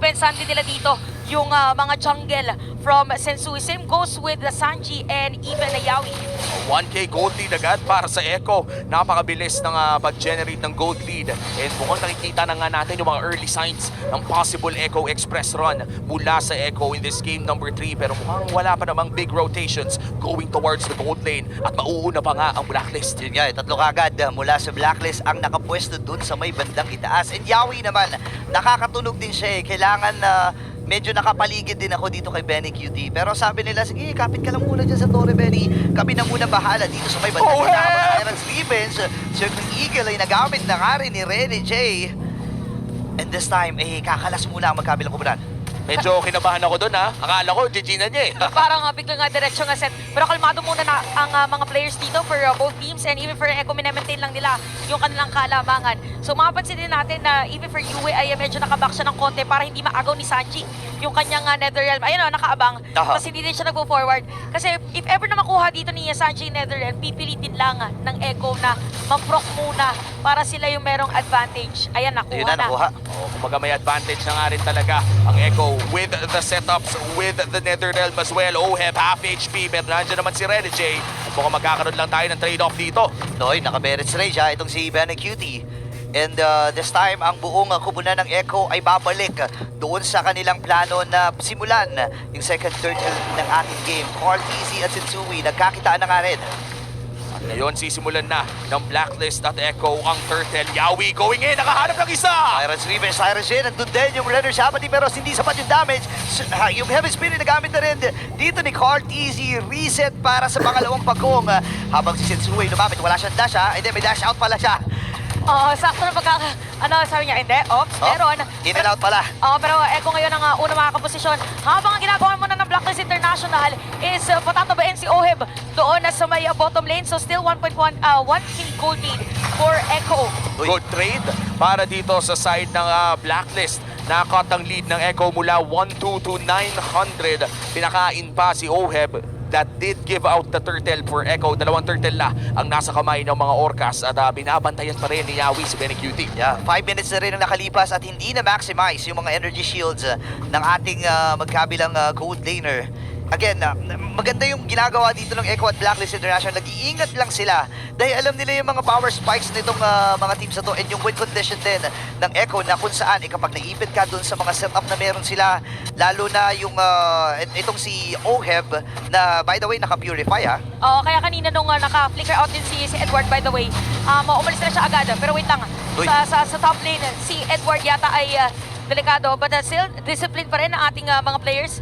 depensahan din nila dito yung mga jungle from Sensui. Same goes with the Sanji and even the Yawi. 1K gold lead agad para sa Echo. Napakabilis ng pag-generate ng gold lead. And mukhang nakikita na nga natin yung mga early signs ng possible Echo Express run mula sa Echo in this game number 3. Pero mukhang wala pa namang big rotations going towards the gold lane. At mauuna pa nga ang Blacklist. Yun nga, tatlo kagad mula sa Blacklist ang nakapwesto dun sa may bandang itaas. And Yawi naman, nakakatunog din siya eh. Kailangan medyo nakapaligid din ako dito kay Benny QT. Pero sabi nila, sige, kapit ka lang muna dyan sa Torre Benny. Kami na muna bahala dito sa may bandang itaas. Tyrant's Revenge, Circling Eagle ay nagamit na nga rin ni Rene J. And this time, kakalas muna ang magkabilang kubunan. Medyo kinabahan ako doon ha. Akala ko, GG na niya eh. Parang biglang diretso nga set. Pero kalmado muna na ang mga players dito for both teams and even for Echo, minamaintain lang nila yung kanilang kalamangan. So mapapansin din natin na even for Yue ay medyo nakaback siya ng konti para hindi maagaw ni Sanji yung kanyang Netherrealm. Ayun o, nakaabang. Tapos hindi din siya nagpo-forward. Kasi if ever na makuha dito ni Sanji Netherrealm, pipilitin lang ng Echo na mag-proc muna para sila yung merong advantage. Ayan, nakuha Ayun na, nakuha. Kumbaga may advantage na nga rin talaga ang Echo with the setups, with the Netherrealm as well. Oheb, half HP, pero nandiyan naman si Rene J. At mukhang magkakaroon lang tayo ng trade-off dito. Noy, naka-merits range ha, itong si Benny QT. And this time, ang buong kubunan ng Echo ay babalik doon sa kanilang plano na simulan yung second turtle ng ating game. Carl TZ at Sensui, nagkakitaan na nga rin. Ngayon, sisimulan na ng Blacklist at Echo ang Turtle. Yawi going in, nakahanap ng isa! Tyrant's Revenge, Tyrant's J, nandun din yung Runner Shabati pero hindi sapat yung damage. Yung Heavy Spirit nagamit na rin dito ni Carl TZ, reset para sa pangalawang pagkong. Habang si Sensui lumapit, wala siyang dash ha, hindi may dash out pala siya. Sakto na sabi niya, hindi, meron. In and out pala. Pero Echo ngayon ang unang makakaposisyon. Habang ang ginagawa muna ng Blacklist International is patatabain si Oheb doon na sa may bottom lane. So still 1.1 gold lead for Echo. Good trade para dito sa side ng Blacklist. Nakat ang lead ng Echo mula 1-2 to 900. Pinakain pa si Oheb. That did give out the turtle for Echo. Dalawang turtle na ang nasa kamay ng mga Orcas at binabantayan pa rin ni Yawi si Benny QT. Yeah, 5 minutes na rin ang nakalipas at hindi na maximize yung mga energy shields ng ating magkabilang gold laner. Again, maganda yung ginagawa dito ng Echo at Blacklist International. Nag-iingat lang sila dahil alam nila yung mga power spikes nitong mga teams na to and yung win condition din ng Echo na kung saan kapag naipit ka dun sa mga setup na meron sila, lalo na yung itong si Oheb na by the way naka-purify ha. Kaya kanina nung naka-flicker out din si Edward by the way, umalis na siya agad. Pero wait lang, sa top lane, si Edward yata ay delikado but still discipline pa rin ang ating mga players.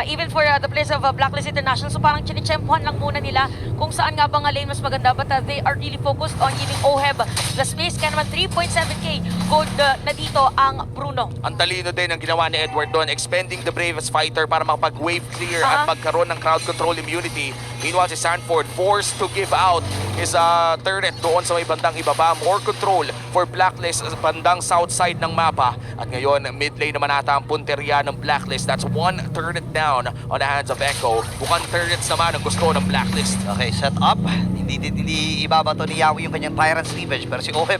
Even for the players of Blacklist International. So parang chinichempuhan lang muna nila kung saan nga bang lane mas maganda. But they are really focused on giving Oheb the space. Kaya naman 3.7k gold na dito ang Bruno. Ang talino din ang ginawa ni Edward doon, expending the bravest fighter para makapag-wave clear at magkaroon ng crowd control immunity. Meanwhile, si Sanford forced to give out his turret doon sa may bandang ibaba. More control for Blacklist sa bandang south side ng mapa. At ngayon, mid lane naman ata ang punteriya ng Blacklist. That's one turret down on the hands of Echo. Bukang turrets naman ang gusto ng Blacklist. Okay, set up. Hindi ibabato ni Yawi yung kanyang Tyrant's Revenge. Pero si Oheb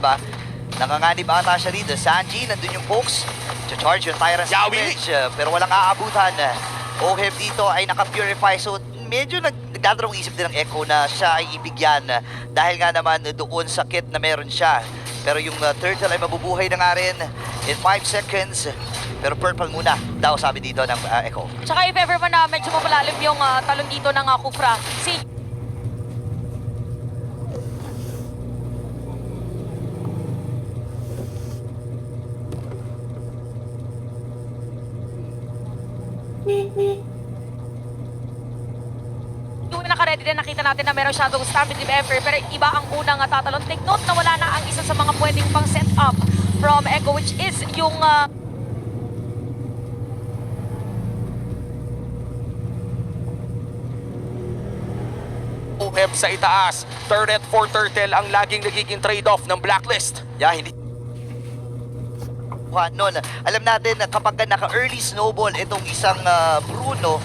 nanganganib ata siya dito. Sanji, nandun yung pokes. Charge yung Tyrant's Revenge. Pero walang aabutan. Oheb dito ay naka-purify. So medyo nagdadalawang isip din ng Echo na siya ay ibigyan. Dahil nga naman doon sa kit na meron siya. Pero yung turtle ay mabubuhay na nga rin in 5 seconds. Pero purple muna daw sabi dito ng Echo. Tsaka if ever man na medyo mapalalim yung talon dito ng Kufra, si yung naka-ready din, nakita natin na meron Shadow Stampede if ever, pero iba ang unang tatalon. Take note na wala na ang isa sa mga pwedeng pang set up from Echo, which is yung Oheb sa itaas. Turret for Turtle ang laging nagiging trade-off ng Blacklist. Yeah, hindi. Noon, alam natin na kapag naka-early snowball itong isang Bruno,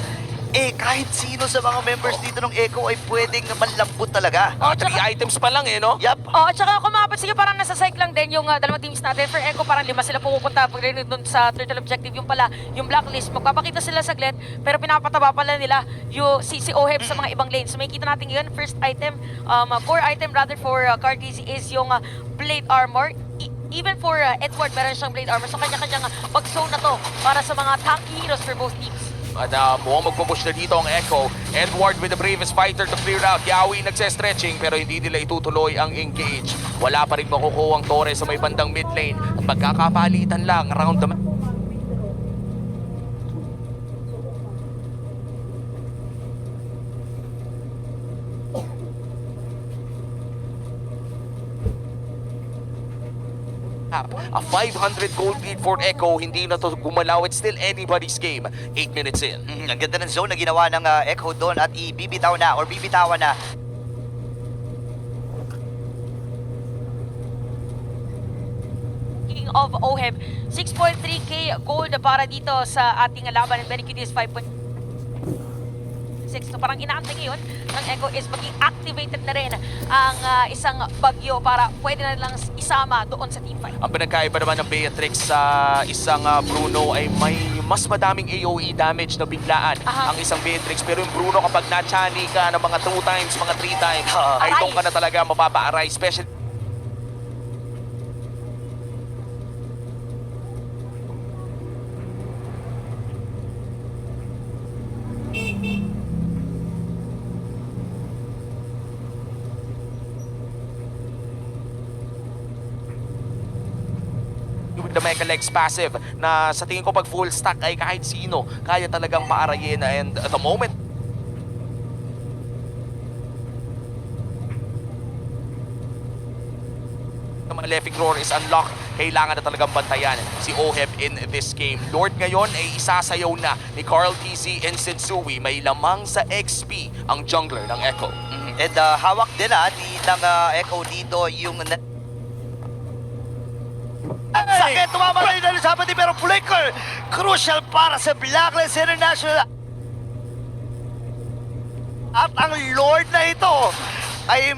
kahit sino sa mga members dito ng Echo ay pwedeng manlambot talaga. Oh, 3 items pa lang no? Yup. Oh, at saka kung mapapansin nyo, parang nasa cycle lang din yung dalawang teams natin. For Echo, parang 5 sila pupunta pag doon sa turtle objective. Yung pala, yung blacklist, magpapakita sila saglit, pero pinapataba pala nila yung si Oheb sa mga ibang lanes. So may kita natin ngayon, first item, core item rather for Cartezy is yung blade armor. Even for Edward, meron siyang blade armor. So kanya-kanyang pag-zone na to para sa mga tanky heroes for both teams. At mukhang magpupush na dito ang Echo. Edward with the bravest fighter to clear out. Yawi nagse-stretching pero hindi nila itutuloy ang engage. Wala pa rin makukuha ang Torres sa may bandang mid lane. At magkakapalitan lang around the map. A 500 gold lead for Echo, hindi na to gumalaw. It's still anybody's game. 8 minutes in. Ang ganda ng zone na ginawa ng Echo doon at ibibitaw na or bibitawan na. King of Oheb, 6.3k gold para dito sa ating laban. And Benny is 5.6. So parang inaantay ngayon ng Echo is maging activated na rin ang isang bagyo para pwede na lang isama doon sa team fight. Ang pinagkaiba naman ng Beatrix sa isang Bruno ay may mas madaming AoE damage na biglaan ang isang Beatrix. Pero yung Bruno kapag na-chani ka ng mga 2 times, mga 3 times, ay doon ka na talaga mapapa-aray. Especially with the Mecha Legs passive na sa tingin ko pag full stack ay kahit sino kaya talagang paarayin. And at the moment the Malefic Roar is unlocked, kailangan na talagang bantayan si Oheb in this game. Lord ngayon ay isasayaw na ni Carl TZ and Sensui. May lamang sa XP ang jungler ng Echo. And hawak din ng Echo dito yung... Sakit! Tumama na yung nalisapan din pero flicker! Crucial para sa Blacklist International. At ang Lord na ito ay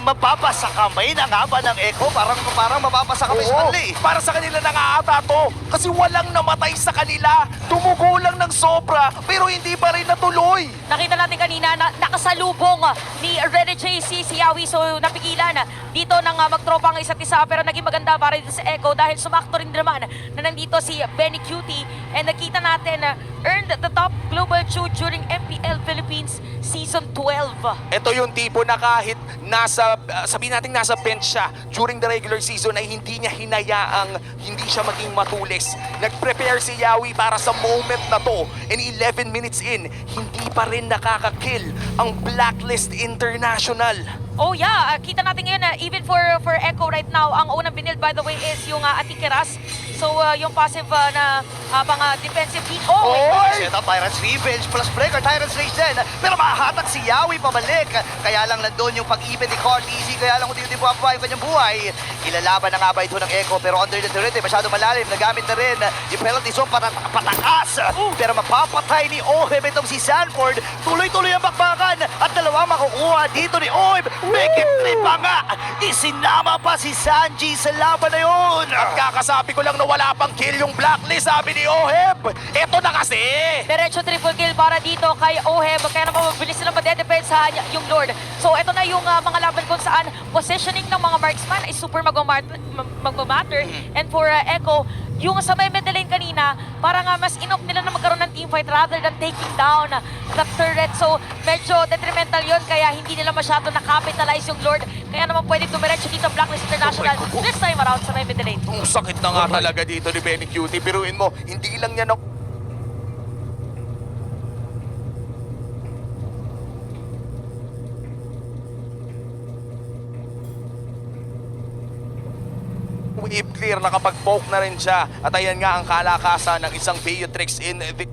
mapapasa kamay na nga ba ng Echo? Parang mapapasa kamay sa kanila eh. Para sa kanila nangaata to. Kasi walang namatay sa kanila. Tumugo lang ng sobra, pero hindi pa rin natuloy. Nakita natin kanina na nakasalubong ni Rene JC si Yawi, so napigilan dito nang magtropa ang isa't isa, pero naging maganda para dito sa Echo dahil sumakto rin naman na nandito si Benny Cutie, and nakita natin earned the top global shoot during MPL Philippines Season 12. Ito yung tipo na kahit nasa, sabihin natin nasa bench siya during the regular season ay hindi niya hinayaang hindi siya maging matulis. Nag-prepare si Yawi para sa moment na to, and 11 minutes in, hindi pa rin nakakakill ang Blacklist International. Oh yeah, kita natin ngayon even for Echo right now, ang unang binild by the way is yung Atikeras. So yung passive na mga defensive team. Oh! Set up Tyrant's Revenge plus Breaker, Tyrant's Rage din. Pero mahahatag si Yawi pabalik. Kaya lang nandun yung pag-ibig ni Cartezy. Kaya lang kung di buhababa yung kanyang buhay. Ilalaban na nga ba ito ng Echo pero under the turret masyado malalim. Nagamit na rin yung penalty zone patakas. Pero mapapatay ni Oheb itong si Sanford. Tuloy-tuloy ang bakbakan at dalawang makukuha dito ni Oheb. Make it trip pa nga. Isinama pa si Sanji sa laban na yun. At kakasabi ko lang na wala pang kill yung Blacklist, sabi ni Oheb. Ito na kasi. Diretso triple kill para dito kay Oheb. Kaya naman mabilis silang madedepensahan yung Lord. So ito na yung mga laban kung saan positioning ng mga marksman ay super magmamatter. And for Echo, yung sa may middle lane kanina, parang mas inop nila na magkaroon ng teamfight rather than taking down the turret. So medyo detrimental yun, kaya hindi nila masyado nakapitalize yung Lord. Kaya naman pwede tumiretso dito Blacklist International this time around sa may middle lane. Ang sakit na nga talaga dito ni Benny Cutie. Biruin mo, hindi lang niya wave clear, nakapag-poke na rin siya. At ayan nga ang kalakasan ng isang Beatrix in the...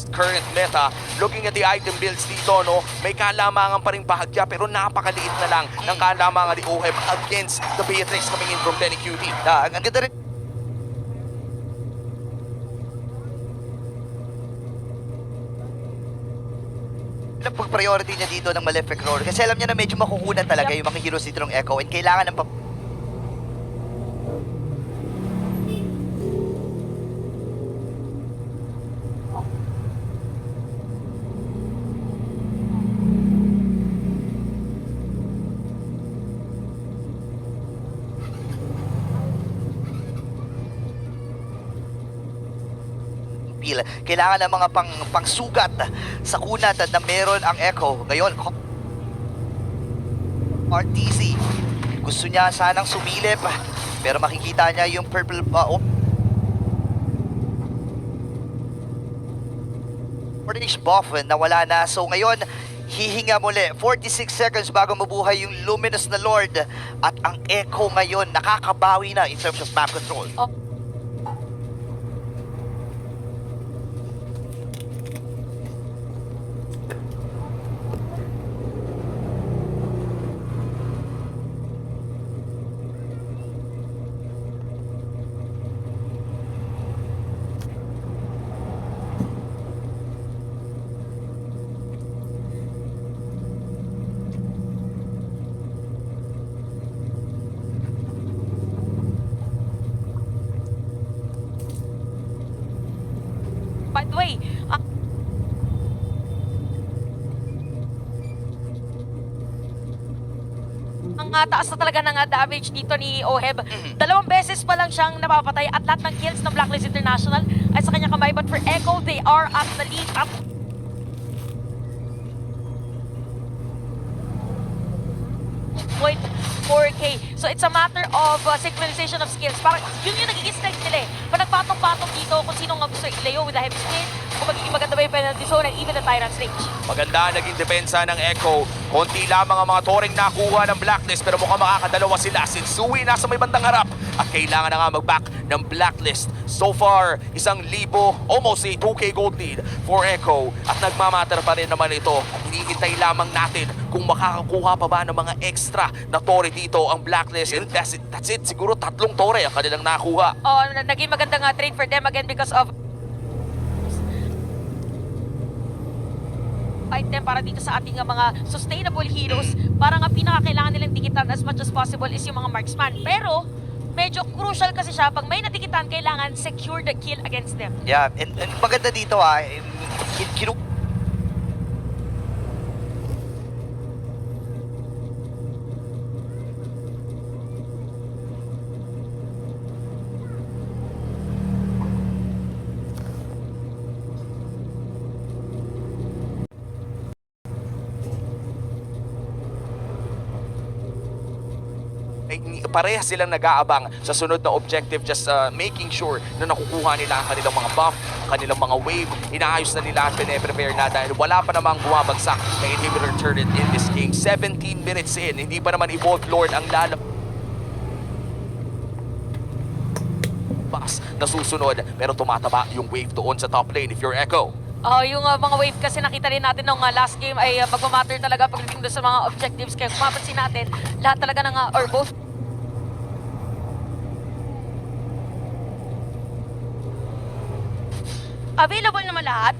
current meta, looking at the item builds dito, no, may kalamangan pa rin bahagya pero napakaliit na lang ng kalamangan ni OHEB against the Beatrix coming in from Tenny QT. Ang ganda rin. Ang pag-priority niya dito ng Malefic Roar kasi alam niya na medyo makukunan talaga yung mga heroes dito ng Echo and kailangan ng pila. Kailangan ng mga pangsugat sa kunat na meron ang Echo. Ngayon, RTC, gusto niya sanang sumilip, pero makikita niya yung purple orange buff na wala na. So ngayon, hihinga muli. 46 seconds bago mabuhay yung Luminous na Lord. At ang Echo ngayon, nakakabawi na in terms of map control. Oh. By the way, ang taas na talaga ng damage dito ni OHEB. 2 beses pa lang siyang napapatay at lahat ng kills ng Blacklist International ay sa kanya kamay. But for Echo, they are at the lead. Up 4K. So it's a matter of synchronization of skills. Parang yun yung nagiging strength nila eh. Pag nagpatong-patong dito kung sino nga gusto i-layo with the heavy spin, kung magiging maganda ba yung penalty zone and even the Tyrant's range. Maganda naging depensa ng Echo. Konti lamang ang mga toring nakuha ng Blacklist pero mukhang makakadalawa sila since Sui nasa may bandang harap at kailangan na nga mag-back ng Blacklist. So far, 1,000, almost a 2K gold lead for Echo at nagmamatter pa rin naman ito at hinihintay lamang natin kung makakakuha pa ba ng mga extra na tore dito ang Blacklist and that's it. Siguro 3 tore ang kanilang nakuha. Oh, naging magandang trade for them again because of item para dito sa ating mga sustainable heroes. Parang ang pinakakailangan nilang dikitan as much as possible is yung mga marksman. Pero medyo crucial kasi siya pag may nadikitan, kailangan secure the kill against them. Yeah, and maganda dito Parehas silang nag-aabang sa sunod na objective, just making sure na nakukuha nila ang kanilang mga buff, kanilang mga wave, inaayos na nila at pine-prepare na dahil wala pa namang bumabagsak na inhibitor turret in this game. 17 minutes in, hindi pa naman Evolved Lord ang lalabas na susunod pero tumataba yung wave doon sa top lane if you're Echo. Yung mga wave kasi nakita rin natin nung last game ay magmamatter talaga pagdating doon sa mga objectives. Kaya kung mapansin natin, lahat talaga ng, or both available naman lahat.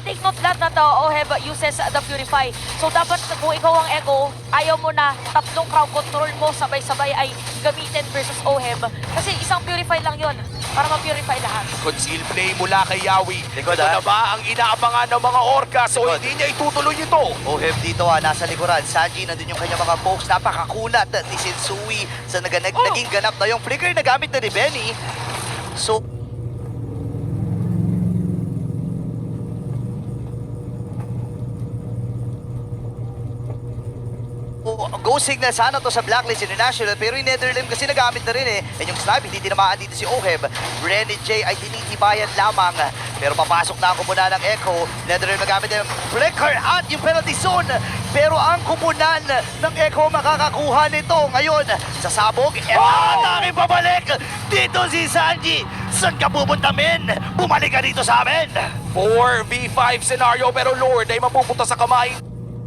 Take note lahat na OHEB uses the Purify. So dapat kung ikaw ang Echo, ayaw mo na 3 crowd control mo sabay-sabay ay gamitin versus OHEB. Kasi isang Purify lang yon para ma-purify lahat. Conceal play mula kay Yawi. Likod, Ito na ba ang inaabangan ng mga Orca? So Likod. hindi niya itutuloy ito. OHEB dito nasa likuran. Sanji, nandun yung kanyang mga pokes. Napakakunat ni Sensui sa naging ganap na yung flicker na gamit na ni Benny. So, Go signal sana to sa Blacklist International pero yung Netherlands kasi nagamit na rin eh. And yung snipe, hindi tinamaan dito si Oheb. Renny J ay tinitibayan lamang. Pero papasok na ang kumunan ng Echo. Netherlands nagamit na yung flicker at yung penalty zone. Pero ang kumunan ng Echo makakakuha nito ngayon. Sasabog, ang dami pabalik. Dito si Sanji. Saan ka pupunta, men? Bumalik ka dito sa amin. 4v5 scenario pero Lord ay mapupunta sa kamay.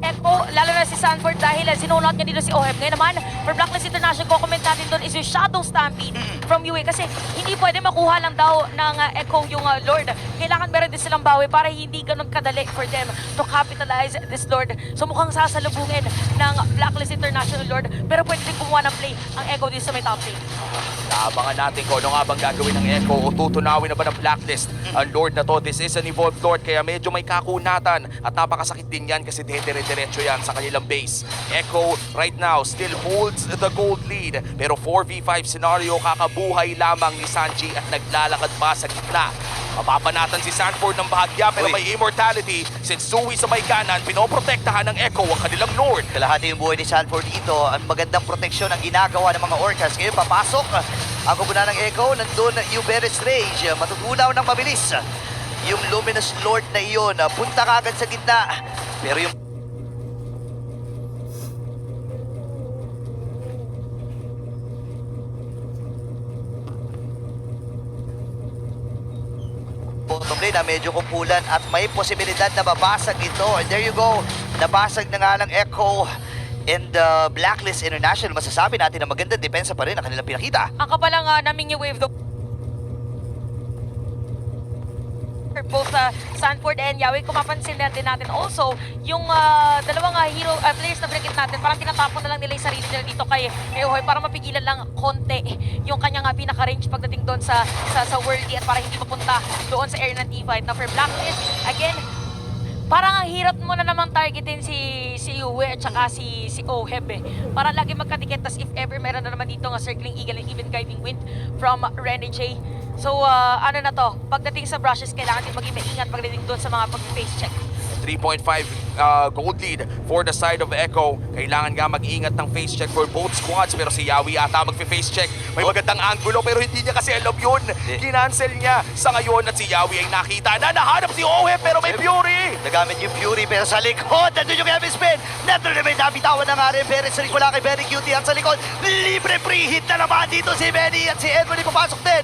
Echo, lalo na si Sanford dahil sinunod niya dito si Oheb. Ngayon naman, for Blacklist International, comment natin doon is yung Shadow Stampede from UA kasi hindi pwede makuha lang daw ng Echo yung Lord. Kailangan meron din silang bawi para hindi ganun kadali for them to capitalize this Lord. So mukhang sasalubungin ng Blacklist International Lord pero pwede din gumawa ng play ang Echo dito sa may top lane. Abangan natin kung ano nga bang gagawin ng Echo o tutunawin na ba ng Blacklist ang Lord na to. This is an evolved Lord kaya medyo may kakunatan at napakasakit din yan kasi dire-diretso yan sa kanilang base. Echo right now still holds the gold lead pero 4v5 scenario kakabuhay lamang ni Sanji at naglalakad pa sa gitna. Mapapanatan si Sanford ng bahagya pero Uy. may immortality since Sui sa may kanan pinoprotektahan ng Echo ang kanilang Lord. Kalahati yung buhay ni Sanford dito. Ang magandang proteksyon ang ginagawa ng mga Orcas. Ngayon papasok ang kubunan ng Echo. Nandun yung Beres Rage. Matutunaw ng mabilis. Yung Luminous Lord na iyon. Punta kagad sa gitna. Pero yung bottom lane na medyo kumpulan at may posibilidad na mabasag ito. And there you go. Nabasag na nga ng Echo and Blacklist International. Masasabi natin na magandang depensa pa rin ang kanilang pinakita. Ang kapalang naming yung wave though. Both Sanford and Yawi, kung mapansin natin also, yung dalawang hero players na binagit natin, parang tinatapon na lang nila yung sarili nila dito kay Oheb para mapigilan lang konti yung kanyang pinaka-range pagdating doon sa worldy at para hindi mapunta doon sa area ng teamfight. Now for Blacklist, again, parang ang hirap mo na namang targetin si Yue at saka si Oheb eh. Para lagi magkadikit, tas if ever meron na naman dito nga Circling Eagle and even Guiding Wind from Renny J. So ano na to, pagdating sa brushes, kailangan din maging maingat pagdating doon sa mga pag-face check. 3.5 gold lead for the side of Echo. Kailangan nga mag-ingat ng face check for both squads pero si Yawi ata mag-face check. May magandang angulo pero hindi niya kasi alam yun. Kinancel niya sa ngayon at si Yawi ay nakita na nahanap si Oheb pero may Fury. Nagamit yung Fury pero sa likod. Nandun yung Kevin Spin. Nandun na may nabitawan na nga rin. Beres rin wala kay Benny Cutie at sa likod. Libre free hit na naman dito si Benny at si Edwin papasok din.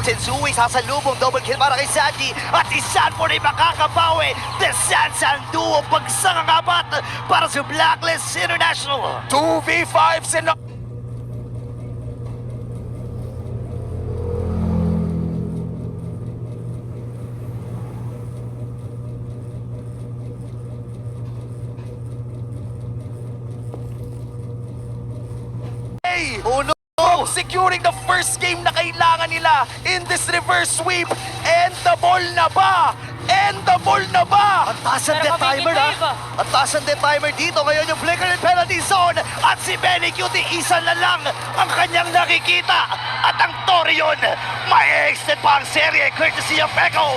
Sensui sasalubong, double kill para kay Sanji at si Sanford ay makakabawi. The Sansan Duo pagsangangapat para sa Blacklist International. 2v5 scenario. Oh no! Securing the first game na kailangan nila in this reverse sweep. And the ball na ba? And the ball na ba? Ang taas ang Pero death timer mamigit ha. Ang taas ang death timer dito. Ngayon yung flicker and penalty zone. At si Benny Cutie, isa na lang ang kanyang nakikita. At ang Torion, may extend pa ang serye courtesy of Echo.